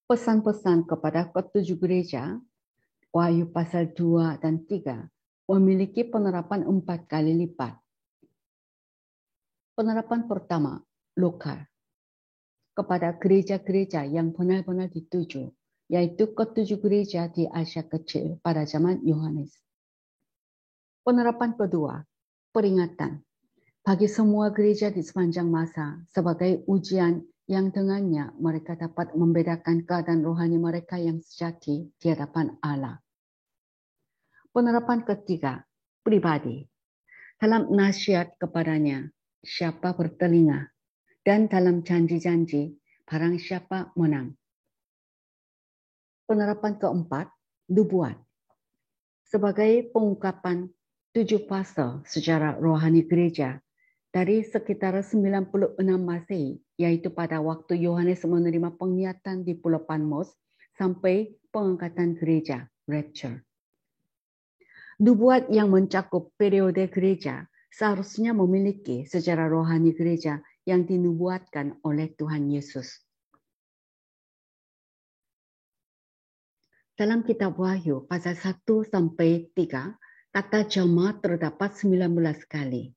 Pesan-pesan kepada ketujuh gereja, Wahyu pasal 2 dan 3, memiliki penerapan 4 kali lipat. Penerapan pertama, lokal, kepada gereja-gereja yang benar-benar dituju, yaitu ketujuh gereja di Asia Kecil pada zaman Yohanes. Penerapan kedua, peringatan, bagi semua gereja di sepanjang masa sebagai ujian yang dengannya mereka dapat membedakan keadaan rohani mereka yang sejati di hadapan Allah. Penerapan ketiga, pribadi, dalam nasihat kepadanya, siapa bertelinga, dan dalam janji-janji, barang siapa menang. Penerapan keempat, nubuat, sebagai pengungkapan 7 fase secara rohani gereja dari sekitar 96 Masehi, yaitu pada waktu Yohanes menerima penglihatan di Pulau Patmos sampai pengangkatan gereja, rapture. Nubuat yang mencakup periode gereja seharusnya memiliki sejarah rohani gereja yang dinubuatkan oleh Tuhan Yesus. Dalam kitab Wahyu pasal 1 sampai 3, kata jemaat terdapat 19 kali.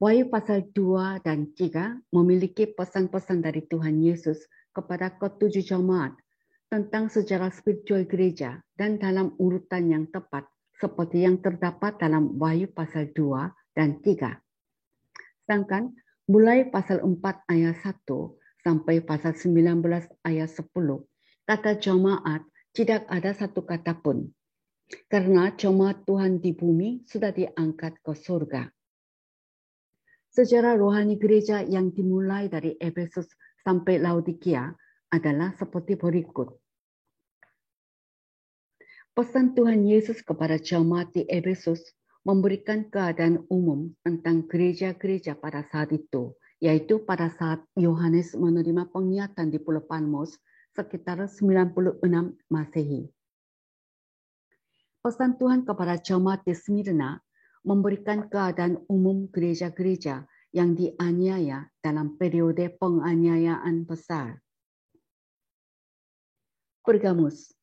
Wahyu pasal 2 dan 3 memiliki pesan-pesan dari Tuhan Yesus kepada ketujuh jemaat tentang sejarah spiritual gereja dan dalam urutan yang tepat seperti yang terdapat dalam Wahyu pasal 2 dan 3. Sedangkan mulai pasal 4 ayat 1 sampai pasal 19 ayat 10, kata jemaat tidak ada satu kata pun, karena jemaat Tuhan di bumi sudah diangkat ke surga. Sejarah rohani gereja yang dimulai dari Efesus sampai Laodikia adalah seperti berikut. Pesan Tuhan Yesus kepada jemaat di Efesus memberikan keadaan umum tentang gereja-gereja pada saat itu, yaitu pada saat Yohanes menerima penglihatan di Pulau Patmos sekitar 96 Masehi. Pesan Tuhan kepada jemaat di Smyrna memberikan keadaan umum gereja-gereja yang dianiaya dalam periode penganiayaan besar. Pergamus,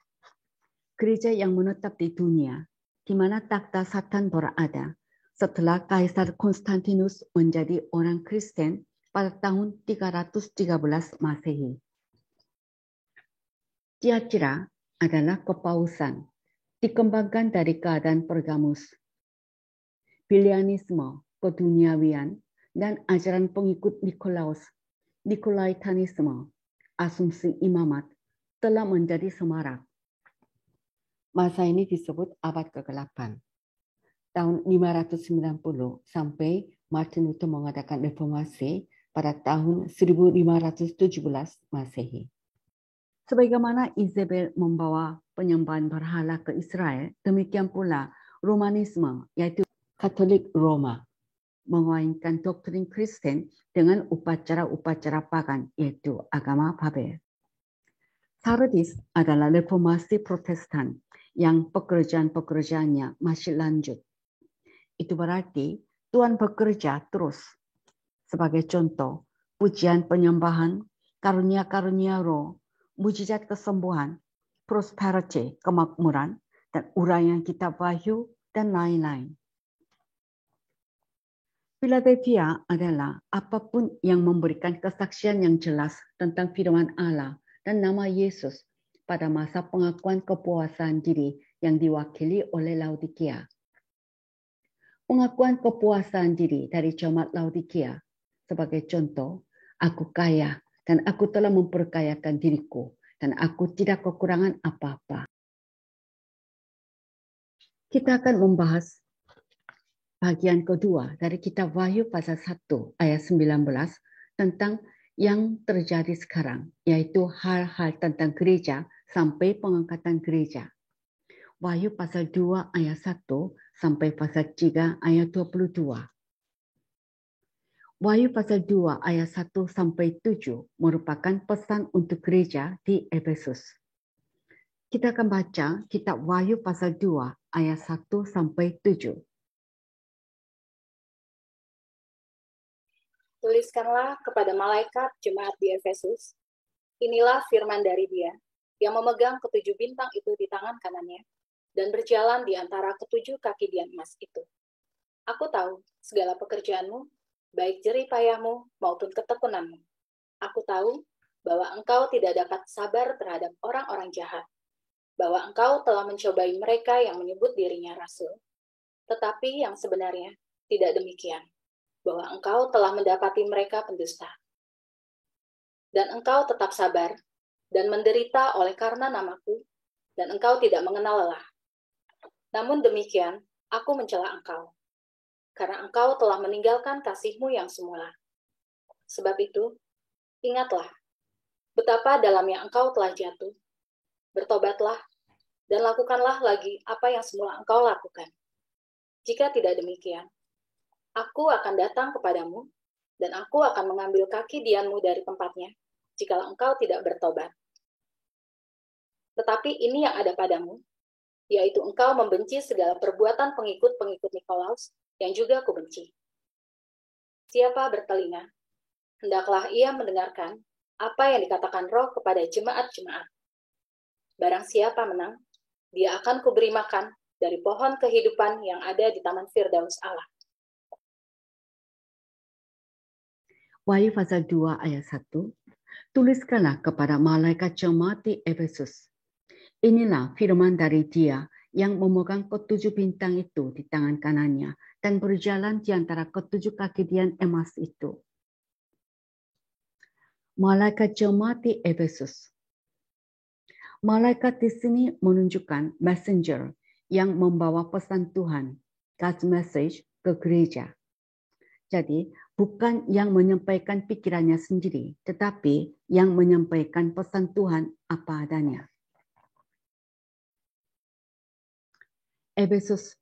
gereja yang menetap di dunia, di mana takhta Satan berada setelah Kaisar Konstantinus menjadi orang Kristen pada tahun 313 Masehi. Tiatira adalah kepausan, dikembangkan dari keadaan Pergamus. Pilianisme, keduniawian, dan ajaran pengikut Nikolaus, Nikolaitanisme, asumsi imamat, telah menjadi semarak. Masa ini disebut abad ke-8. Tahun 590 sampai Martin Luther mengadakan reformasi pada tahun 1517 Masehi. Sebagaimana Isabel membawa penyembahan berhala ke Israel, demikian pula Romanisme, yaitu Katolik Roma, mengaitkan doktrin Kristen dengan upacara-upacara pagan, yaitu agama Babel. Sardis adalah reformasi Protestan yang pekerjaan-pekerjaannya masih lanjut. Itu berarti Tuhan bekerja terus. Sebagai contoh, pujian penyembahan, karunia-karunia roh, mujizat kesembuhan, prosperity, kemakmuran, dan uraian kitab Wahyu, dan lain-lain. Philadelphia adalah apapun yang memberikan kesaksian yang jelas tentang firman Allah dan nama Yesus pada masa pengakuan kepuasan diri yang diwakili oleh Laodikia. Pengakuan kepuasan diri dari jemaat Laodikia sebagai contoh, aku kaya dan aku telah memperkayakan diriku dan aku tidak kekurangan apa-apa. Kita akan membahas bagian kedua dari kitab Wahyu pasal 1 ayat 19 tentang yang terjadi sekarang, yaitu hal-hal tentang gereja sampai pengangkatan gereja. Wahyu pasal 2 ayat 1 sampai pasal 3 ayat 22. Wahyu pasal 2 ayat 1 sampai 7 merupakan pesan untuk gereja di Efesus. Kita akan baca kitab Wahyu pasal 2 ayat 1 sampai 7. Tuliskanlah kepada malaikat jemaat di Efesus, Inilah firman dari Dia yang memegang ketujuh bintang itu di tangan kanannya dan berjalan di antara ketujuh kaki dian emas itu. Aku tahu segala pekerjaanmu, baik jerih payahmu maupun ketekunanmu. Aku tahu bahwa engkau tidak dapat sabar terhadap orang-orang jahat, bahwa engkau telah mencobai mereka yang menyebut dirinya rasul, tetapi yang sebenarnya tidak demikian, bahwa engkau telah mendapati mereka pendusta. Dan engkau tetap sabar dan menderita oleh karena namaku, dan engkau tidak mengenal lelah. Namun demikian, aku mencela engkau, karena engkau telah meninggalkan kasihmu yang semula. Sebab itu, ingatlah, betapa dalamnya engkau telah jatuh. Bertobatlah, dan lakukanlah lagi apa yang semula engkau lakukan. Jika tidak demikian, aku akan datang kepadamu, dan aku akan mengambil kaki dianmu dari tempatnya, jikalau engkau tidak bertobat. Tetapi ini yang ada padamu, yaitu engkau membenci segala perbuatan pengikut-pengikut Nikolaus, yang juga kubenci. Siapa bertelinga, hendaklah ia mendengarkan apa yang dikatakan Roh kepada jemaat-jemaat. Barang siapa menang, dia akan kuberi makan dari pohon kehidupan yang ada di Taman Firdaus Allah. Wahyu pasal 2 ayat 1. Tuliskanlah kepada malaikat jemaat di Efesus. Inilah firman dari Dia yang memegang ketujuh bintang itu di tangan kanannya dan berjalan di antara ketujuh kaki dian emas itu. Malaikat jemaat di Efesus. Malaikat di sini menunjukkan messenger yang membawa pesan Tuhan, God's message, ke gereja. Jadi, bukan yang menyampaikan pikirannya sendiri, tetapi yang menyampaikan pesan Tuhan apa adanya. Efesus,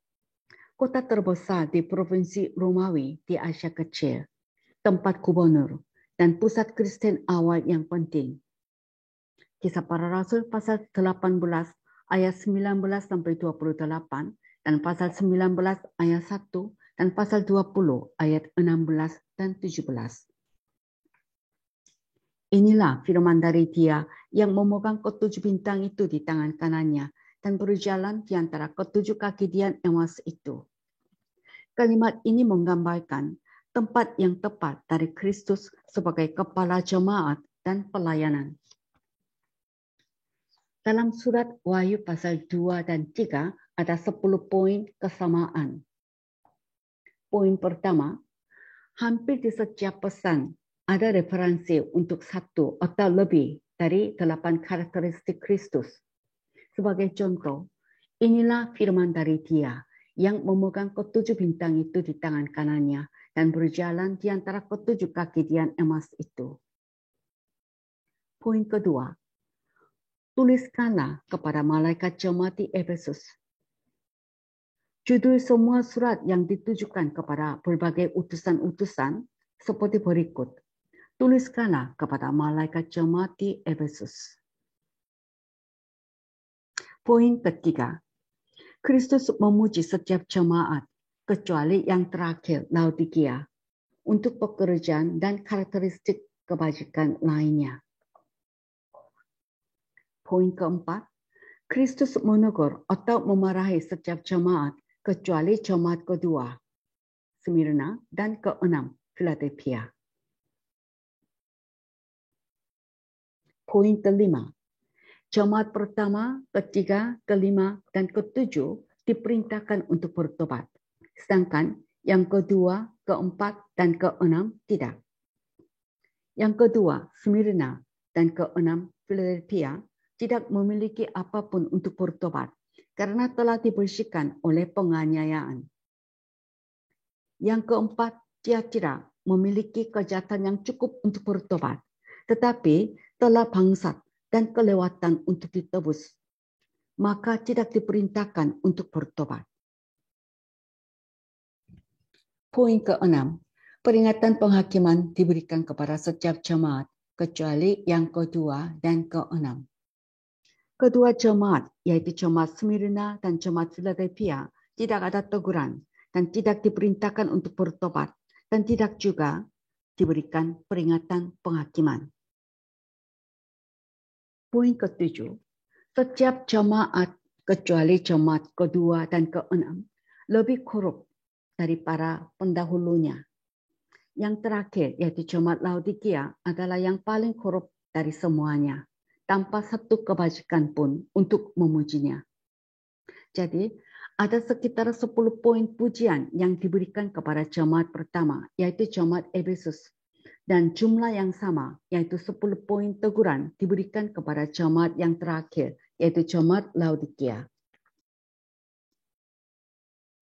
kota terbesar di provinsi Romawi di Asia Kecil, tempat gubernur dan pusat Kristen awal yang penting. Kisah Para Rasul pasal 18 ayat 19 sampai 28 dan pasal 19 ayat 1 dan pasal 20 ayat 16 dan 17. Inilah firman dari Dia yang memegang ketujuh bintang itu di tangan kanannya dan berjalan di antara ketujuh kaki dian emas itu. Kalimat ini menggambarkan tempat yang tepat dari Kristus sebagai kepala jemaat dan pelayanan. Dalam surat Wahyu pasal 2 dan 3 ada 10 poin kesamaan. Poin pertama, hampir di setiap pesan ada referensi untuk satu atau lebih dari 8 karakteristik Kristus. Sebagai contoh, inilah firman dari Dia yang memegang ketujuh bintang itu di tangan kanannya dan berjalan di antara ketujuh kaki dian emas itu. Poin kedua, tuliskanlah kepada malaikat jemaat di Efesus. Judul semua surat yang ditujukan kepada berbagai utusan-utusan seperti berikut. Tuliskanlah kepada malaikat jemaat di Efesus. Poin ketiga, Kristus memuji setiap jemaat, kecuali yang terakhir, Laodikia, untuk pekerjaan dan karakteristik kebajikan lainnya. Poin keempat, Kristus menegur atau memarahi setiap jemaat, kecuali jemaat kedua, Smyrna, dan keenam, Philadelphia. Poin kelima, jemaat pertama, ketiga, kelima, dan ketujuh diperintahkan untuk bertobat. Sedangkan yang kedua, keempat, dan keenam tidak. Yang kedua, Smyrna, dan keenam, Philadelphia tidak memiliki apapun untuk bertobat karena telah dibersihkan oleh penganiayaan. Yang keempat, Tiatira memiliki kejahatan yang cukup untuk bertobat, tetapi telah bangsat dan kelewatan untuk ditebus, maka tidak diperintahkan untuk bertobat. Poin keenam, peringatan penghakiman diberikan kepada setiap jemaat, kecuali yang kedua dan keenam. Kedua jemaat, yaitu jemaat Smyrna dan jemaat Philadelphia, tidak ada teguran dan tidak diperintahkan untuk bertobat dan tidak juga diberikan peringatan penghakiman. Poin ke-7, setiap jemaat kecuali jemaat kedua dan ke-6 lebih korup dari para pendahulunya. Yang terakhir, yaitu jemaat Laodikia, adalah yang paling korup dari semuanya, tanpa satu kebajikan pun untuk memujinya. Jadi, ada sekitar 10 poin pujian yang diberikan kepada jemaat pertama, yaitu jemaat Efesus. Dan jumlah yang sama, yaitu 10 poin teguran diberikan kepada jemaat yang terakhir, yaitu jemaat Laodikia.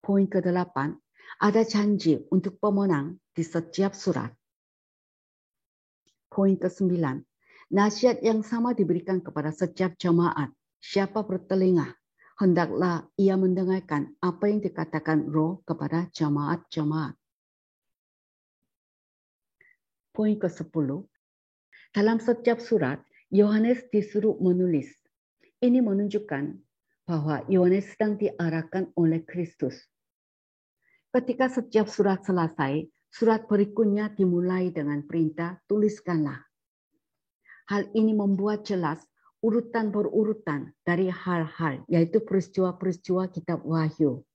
Poin ke-8, ada janji untuk pemenang di setiap surat. Poin ke-9, nasihat yang sama diberikan kepada setiap jemaat. Siapa bertelinga, hendaklah ia mendengarkan apa yang dikatakan Roh kepada jemaat-jemaat. Poin ke-10, dalam setiap surat, Yohanes disuruh menulis. Ini menunjukkan bahwa Yohanes sedang diarahkan oleh Kristus. Ketika setiap surat selesai, surat berikutnya dimulai dengan perintah, tuliskanlah. Hal ini membuat jelas urutan berurutan dari hal-hal, yaitu peristiwa-peristiwa kitab Wahyu.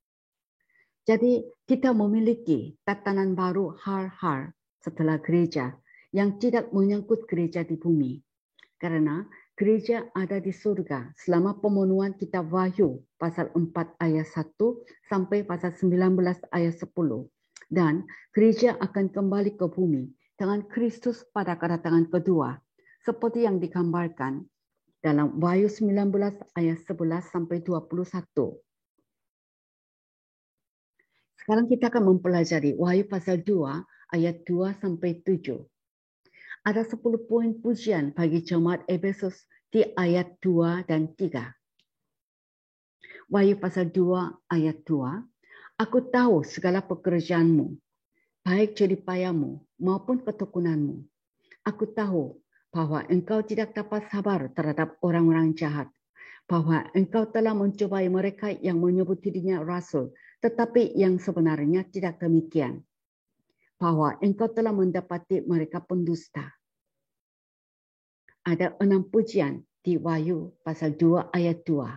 Jadi kita memiliki tatanan baru hal-hal setelah gereja yang tidak menyangkut gereja di bumi. Karena gereja ada di surga selama pemenuhan kitab Wahyu pasal 4 ayat 1 sampai pasal 19 ayat 10. Dan gereja akan kembali ke bumi dengan Kristus pada kedatangan kedua, seperti yang digambarkan dalam Wahyu 19 ayat 11 sampai 21. Sekarang kita akan mempelajari Wahyu pasal 2 ayat 2 sampai 7. Ada 10 poin pujian bagi jemaat Efesus di ayat 2 dan 3. Wahyu pasal 2 ayat 2. Aku tahu segala pekerjaanmu, baik jeripayamu maupun ketekunanmu. Aku tahu bahwa engkau tidak dapat sabar terhadap orang-orang jahat, bahwa engkau telah mencobai mereka yang menyebut dirinya rasul, tetapi yang sebenarnya tidak demikian, bahwa engkau telah mendapati mereka pendusta. Ada 6 pujian di Wahyu pasal 2 ayat 2.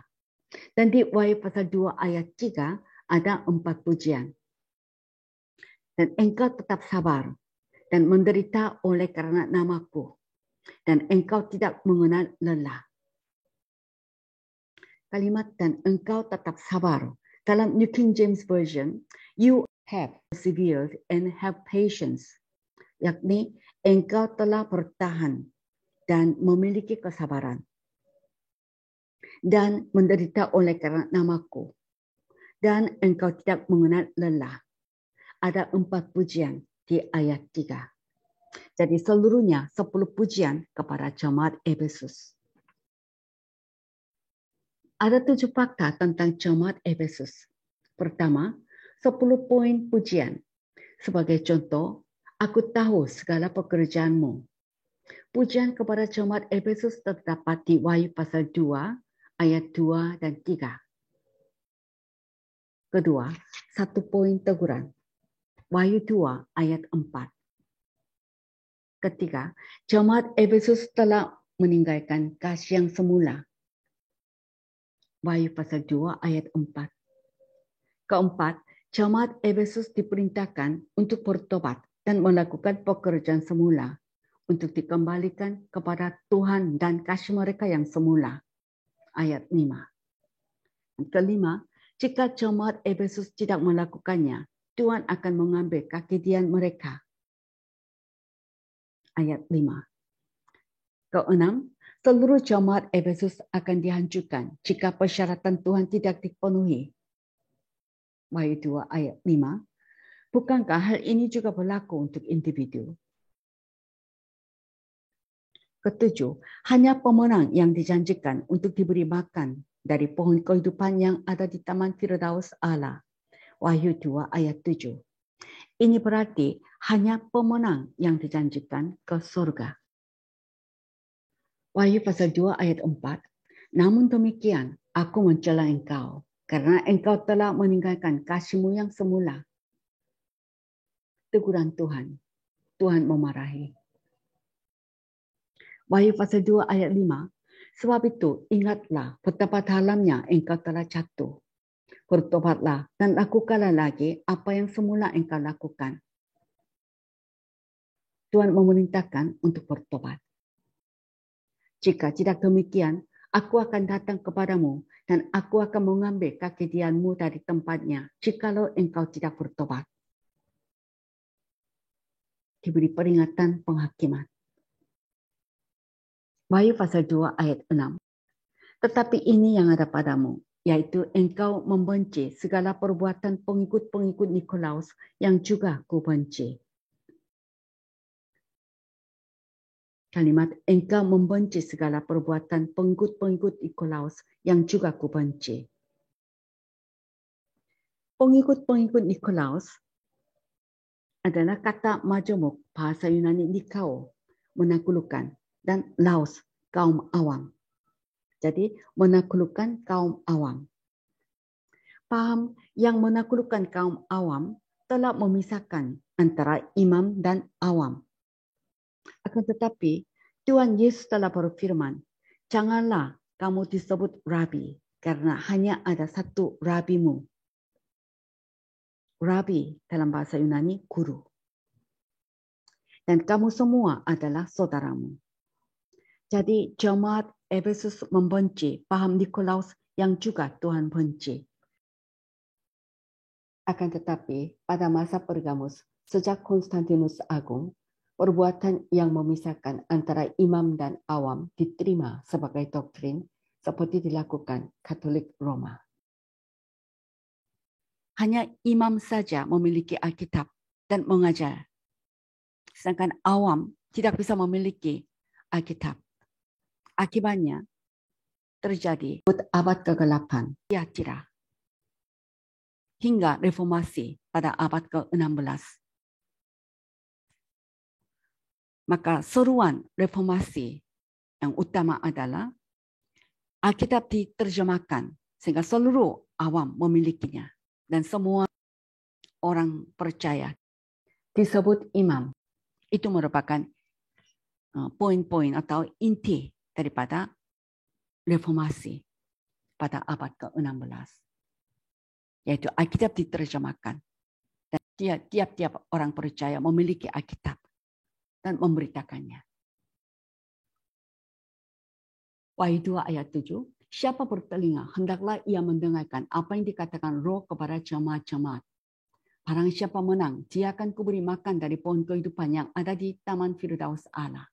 Dan di Wahyu pasal 2 ayat 3 ada 4 pujian. Dan engkau tetap sabar dan menderita oleh karena namaku, dan engkau tidak mengenal lelah. Kalimat dan engkau tetap sabar. Dalam New King James Version, you have persevered and have patience. Yakni engkau telah bertahan dan memiliki kesabaran. Dan menderita oleh karena namaku. Dan engkau tidak mengenal lelah. Ada 4 pujian di ayat 3. Jadi seluruhnya 10 pujian kepada jemaat Efesus. Ada 7 fakta tentang jemaat Efesus. Pertama, 10 poin pujian. Sebagai contoh, aku tahu segala pekerjaanmu. Pujian kepada jemaat Efesus terdapat di Wahyu pasal 2, ayat 2 dan 3. Kedua, 1 poin teguran. Wahyu 2, ayat 4. Ketiga, jemaat Efesus telah meninggalkan kasih yang semula. Wahyu pasal 2 ayat 4. Keempat, jemaat Efesus diperintahkan untuk bertobat dan melakukan pekerjaan semula untuk dikembalikan kepada Tuhan dan kasih mereka yang semula. Ayat 5. Kelima, jika jemaat Efesus tidak melakukannya, Tuhan akan mengambil kekidian mereka. Ayat 5. Keenam, seluruh jemaat Efesus akan dihancurkan jika persyaratan Tuhan tidak dipenuhi. Wahyu 2 ayat 5. Bukankah hal ini juga berlaku untuk individu? Ketujuh, hanya pemenang yang dijanjikan untuk diberi makan dari pohon kehidupan yang ada di Taman Firdaus Allah. Wahyu 2 ayat 7. Ini berarti hanya pemenang yang dijanjikan ke surga. Wahyu pasal 2 ayat 4. Namun demikian, aku mencela engkau, karena engkau telah meninggalkan kasihmu yang semula. Teguran Tuhan. Tuhan memarahi. Wahyu pasal 2 ayat 5. Sebab itu, ingatlah betapa dalamnya engkau telah jatuh. Bertobatlah dan lakukanlah lagi apa yang semula engkau lakukan. Tuhan memerintahkan untuk bertobat. Jika tidak demikian, aku akan datang kepadamu dan aku akan mengambil kekedianmu dari tempatnya jikalau engkau tidak bertobat. Diberi peringatan penghakiman. Wahyu pasal 2 ayat 6. Tetapi ini yang ada padamu, yaitu engkau membenci segala perbuatan pengikut-pengikut Nikolaus yang juga kubenci. Kalimat engkau membenci segala perbuatan pengikut-pengikut Nikolaus yang juga kubenci. Pengikut-pengikut Nikolaus adalah kata majemuk bahasa Yunani Nikao, menaklukkan, dan Laos, kaum awam. Jadi menaklukkan kaum awam. Paham yang menaklukkan kaum awam telah memisahkan antara imam dan awam. Akan tetapi Tuhan Yesus telah berfirman, janganlah kamu disebut rabi, karena hanya ada satu rabimu. Rabi dalam bahasa Yunani guru. Dan kamu semua adalah saudaramu. Jadi jemaat Efesus membenci paham Nikolaus yang juga Tuhan benci. Akan tetapi pada masa Pergamus, sejak Konstantinus Agung, perbuatan yang memisahkan antara imam dan awam diterima sebagai doktrin seperti dilakukan Katolik Roma. Hanya imam saja memiliki Alkitab dan mengajar. Sedangkan awam tidak bisa memiliki Alkitab. Akibatnya terjadi abad ke-8 Tiatira hingga reformasi pada abad ke-16. Maka seruan reformasi yang utama adalah Alkitab diterjemahkan sehingga seluruh awam memilikinya dan semua orang percaya disebut imam. Itu merupakan poin-poin atau inti daripada reformasi pada abad ke-16. Yaitu Alkitab diterjemahkan. Dan tiap-tiap orang percaya memiliki Alkitab dan memberitakannya. Wahyu 2 ayat 7. Siapa bertelinga, hendaklah ia mendengarkan apa yang dikatakan Roh kepada jemaat-jemaat. Barang siapa menang, dia akan kuberi makan dari pohon kehidupan yang ada di Taman Firdaus Allah.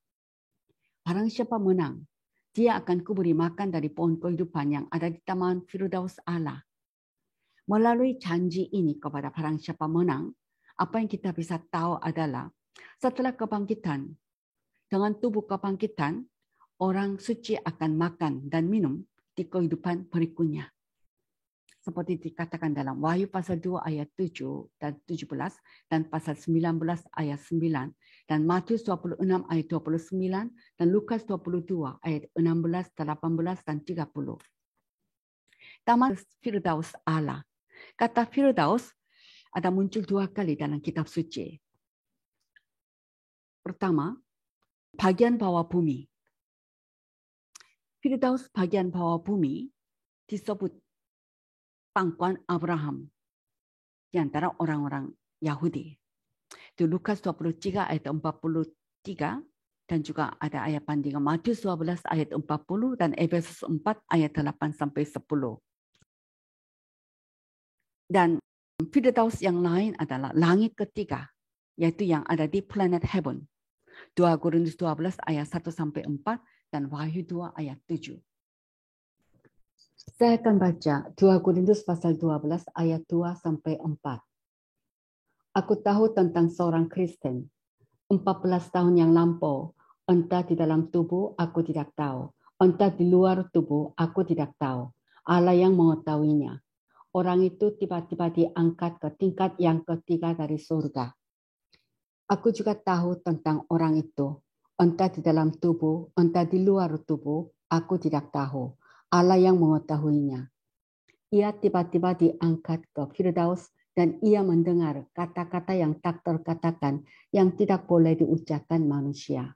Barang siapa menang, dia akan kuberi makan dari pohon kehidupan yang ada di Taman Firdaus Allah. Melalui janji ini kepada barang siapa menang, apa yang kita bisa tahu adalah setelah kebangkitan, dengan tubuh kebangkitan, orang suci akan makan dan minum di kehidupan berikutnya. Seperti dikatakan dalam Wahyu pasal 2 ayat 7 dan 17 dan pasal 19 ayat 9 dan Matius 26 ayat 29 dan Lukas 22 ayat 16, 18 dan 30. Taman Firdaus Allah. Kata Firdaus ada muncul 2 kali dalam kitab suci. Pertama, bagian bawah bumi. Firdaus bagian bawah bumi disebut pangkuan Abraham di antara orang-orang Yahudi. Di Lukas 23 ayat 43 dan juga ada ayat bandingan Matius 12 ayat 40 dan Efesus 4 ayat 8 sampai 10. Dan Firdaus yang lain adalah langit ketiga, yaitu yang ada di planet heaven. 2 Korintus 12 ayat 1 sampai 4 dan Wahyu 2 ayat 7. Saya akan baca 2 Korintus pasal 12 ayat 2 sampai 4. Aku tahu tentang seorang Kristen. 14 tahun yang lampau, entah di dalam tubuh aku tidak tahu, entah di luar tubuh aku tidak tahu. Allah yang mengetahuinya. Orang itu tiba-tiba diangkat ke tingkat yang ketiga dari surga. Aku juga tahu tentang orang itu. Entah di dalam tubuh, entah di luar tubuh, aku tidak tahu. Allah yang mengetahuinya. Ia tiba-tiba diangkat ke Firdaus dan ia mendengar kata-kata yang tak terkatakan yang tidak boleh diucapkan manusia.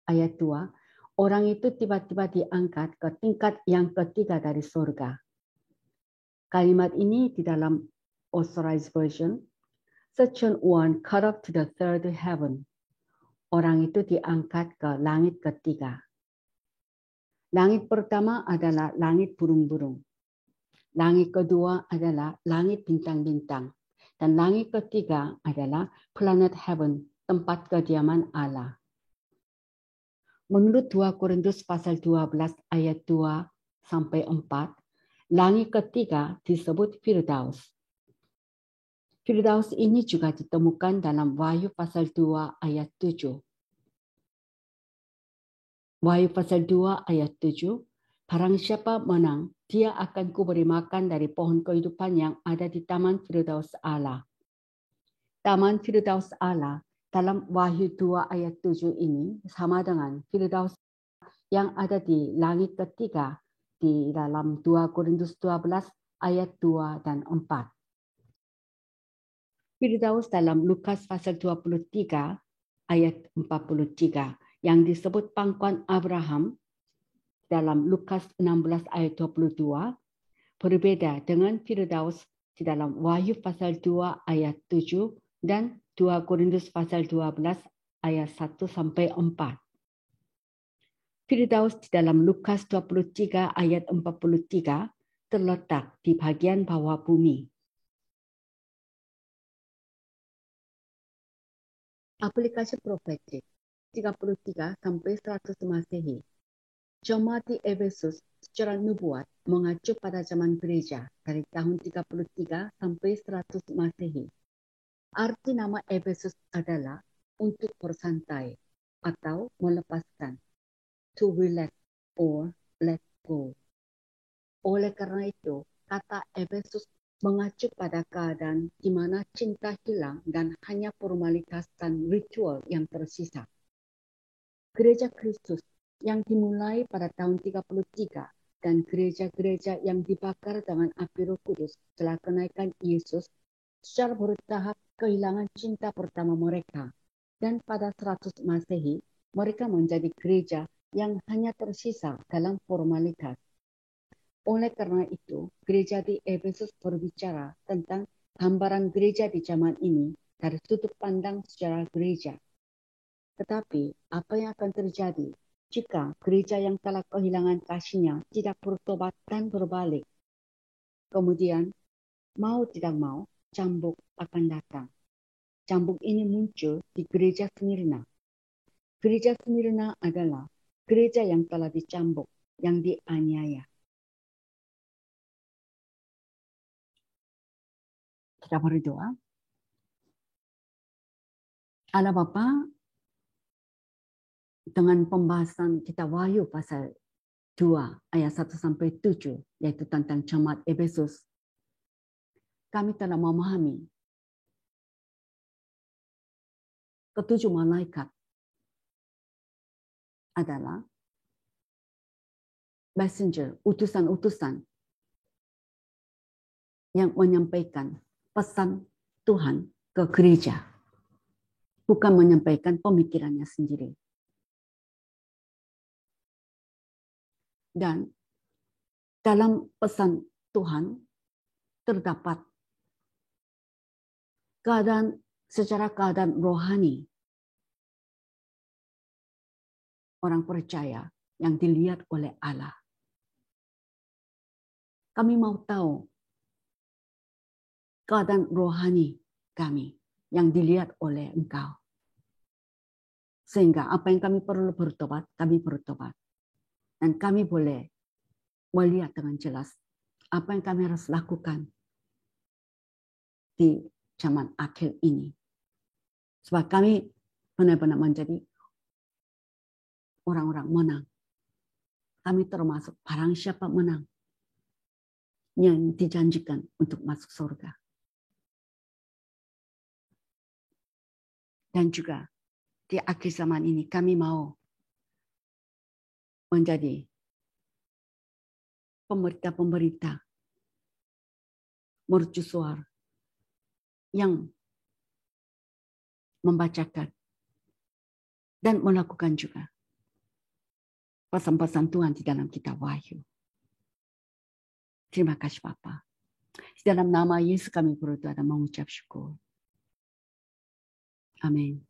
Ayat 2. orang itu tiba-tiba diangkat ke tingkat yang ketiga dari surga. Kalimat ini di dalam Authorized Version, such an one cut up to the third heaven. Orang itu diangkat ke langit ketiga. Langit pertama adalah langit burung-burung. Langit kedua adalah langit bintang-bintang. Dan langit ketiga adalah planet heaven, tempat kediaman Allah. Menurut 2 Korintus pasal 12 ayat 2 sampai 4, langit ketiga disebut Firdaus. Firdaus ini juga ditemukan dalam Wahyu pasal 2 ayat 7. Wahyu pasal 2 ayat 7, barang siapa menang, dia akan kuberi makan dari pohon kehidupan yang ada di Taman Firdaus Allah. Taman Firdaus Allah dalam Wahyu 2 ayat 7 ini sama dengan Firdaus yang ada di langit ketiga di dalam 2 Korintus 12 ayat 2 dan 4. Firdaus dalam Lukas pasal 23 ayat 43 yang disebut pangkuan Abraham dalam Lukas 16 ayat 22 berbeda dengan Firdaus di dalam Wahyu pasal 2 ayat 7 dan 2 Korintus pasal 12 ayat 1 sampai 4. Firdaus di dalam Lukas 23 ayat 43 terletak di bagian bawah bumi. Aplikasi profetik 33 sampai 100 Masehi. Jemaat di Efesus secara nubuat mengacu pada zaman gereja dari tahun 33 sampai 100 Masehi. Arti nama Efesus adalah untuk bersantai atau melepaskan, to relax or let go. Oleh karena itu, kata Efesus mengacu pada keadaan di mana cinta hilang dan hanya formalitas dan ritual yang tersisa. Gereja Kristus yang dimulai pada tahun 33 dan gereja-gereja yang dibakar dengan api Roh Kudus setelah kenaikan Yesus secara bertahap kehilangan cinta pertama mereka. Dan pada 100 Masehi, mereka menjadi gereja yang hanya tersisa dalam formalitas. Oleh karena itu, gereja di Efesus berbicara tentang gambaran gereja di zaman ini dari sudut pandang sejarah gereja. Tetapi, apa yang akan terjadi jika gereja yang telah kehilangan kasihnya tidak bertobat dan berbalik? Kemudian, mau tidak mau, cambuk akan datang. Cambuk ini muncul di gereja Smyrna. Gereja Smyrna adalah gereja yang telah dicambuk, yang dianiaya. Kita berdoa. Allah Bapa, dengan pembahasan kita Wahyu pasal 2 ayat 1 sampai 7, yaitu tentang jemaat Efesus, kami telah memahami ketujuh malaikat adalah messenger, utusan-utusan yang menyampaikan pesan Tuhan ke gereja, bukan menyampaikan pemikirannya sendiri. Dan dalam pesan Tuhan terdapat secara keadaan rohani orang percaya yang dilihat oleh Allah. Kami mau tahu keadaan rohani kami yang dilihat oleh Engkau. Sehingga apa yang kami perlu bertobat, kami bertobat. Dan kami boleh melihat dengan jelas apa yang kami harus lakukan di zaman akhir ini. Sebab kami benar-benar menjadi orang-orang menang. Kami termasuk barang siapa menang yang dijanjikan untuk masuk surga. Dan juga di akhir zaman ini kami mau menjadi pemberita-pemberita mercusuar yang membacakan dan melakukan juga pesan-pesan Tuhan di dalam kitab Wahyu. Terima kasih Bapa. Di dalam nama Yesus kami berdoa dan mengucap syukur. Amin.